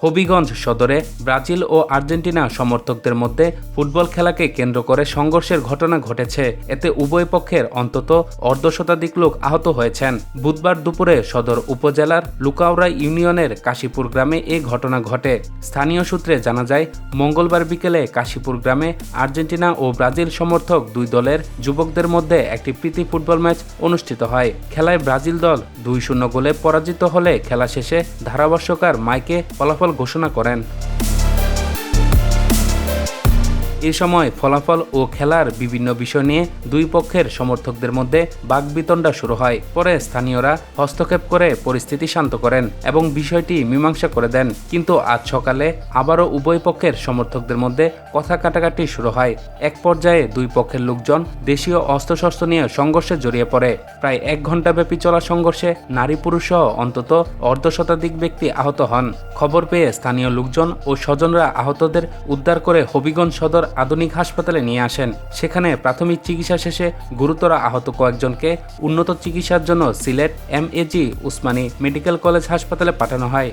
হবিগঞ্জ সদরে ব্রাজিল ও আর্জেন্টিনা সমর্থকদের মধ্যে ফুটবল খেলাকে কেন্দ্র করে সংঘর্ষের ঘটনা ঘটেছে। এতে উভয় পক্ষের অন্তত অর্ধশতাধিক লোক আহত হয়েছেন। বুধবার দুপুরে সদর উপজেলার লুকাউড়া ইউনিয়নের কাশীপুর গ্রামে এ ঘটনা ঘটে। স্থানীয় সূত্রে জানা যায়, মঙ্গলবার বিকেলে কাশীপুর গ্রামে আর্জেন্টিনা ও ব্রাজিল সমর্থক দুই দলের যুবকদের মধ্যে একটি প্রীতি ফুটবল ম্যাচ অনুষ্ঠিত হয়। খেলায় ব্রাজিল দল 2-0 গোলে পরাজিত হলে খেলা শেষে ধারাভাষ্যকার মাইকে ফলাফল ঘোষণা করেন। এ সময় ফলাফল ও খেলার বিভিন্ন বিষয় নিয়ে দুই পক্ষের সমর্থকদের মধ্যে বাকবিতণ্ডা শুরু হয়। পরে স্থানীয়রা হস্তক্ষেপ করে পরিস্থিতি শান্ত করেন এবং বিষয়টি মীমাংসা করে দেন। কিন্তু আজ সকালে আবারও উভয় পক্ষের সমর্থকদের মধ্যে কথা কাটাকাটি শুরু হয়। এক পর্যায়ে দুই পক্ষের লোকজন দেশীয় অস্ত্রশস্ত্র নিয়ে সংঘর্ষে জড়িয়ে পড়ে। প্রায় 1 ঘণ্টাব্যাপী চলা সংঘর্ষে নারী পুরুষ সহ অন্তত অর্ধশতাধিক ব্যক্তি আহত হন। খবর পেয়ে স্থানীয় লোকজন ও স্বজনরা আহতদের উদ্ধার করে হবিগঞ্জ সদর আধুনিক হাসপাতালে নিয়ে আসেন। সেখানে প্রাথমিক চিকিৎসা শেষে গুরুতর আহত কয়েকজনকে উন্নত চিকিৎসার জন্য Sylhet MAG Usmani medical college হাসপাতালে পাঠানো হয়।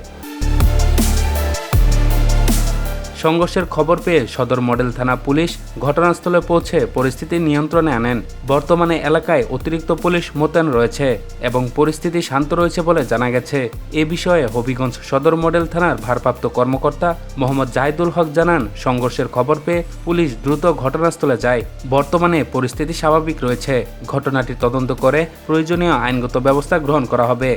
সংঘর্ষের খবর পেয়ে সদর মডেল থানা পুলিশ ঘটনাস্থলে পৌঁছে পরিস্থিতি নিয়ন্ত্রণে আনেন। বর্তমানে এলাকায় অতিরিক্ত পুলিশ মোতায়েন রয়েছে এবং পরিস্থিতি শান্ত রয়েছে বলে জানা গেছে। এ বিষয়ে হবিগঞ্জ সদর মডেল থানার ভারপ্রাপ্ত কর্মকর্তা মোহাম্মদ জাহিদুল হক জানান, সংঘর্ষের খবর পেয়ে পুলিশ দ্রুত ঘটনাস্থলে যায়। বর্তমানে পরিস্থিতি স্বাভাবিক রয়েছে। ঘটনাটি তদন্ত করে প্রয়োজনীয় আইনগত ব্যবস্থা গ্রহণ করা হবে।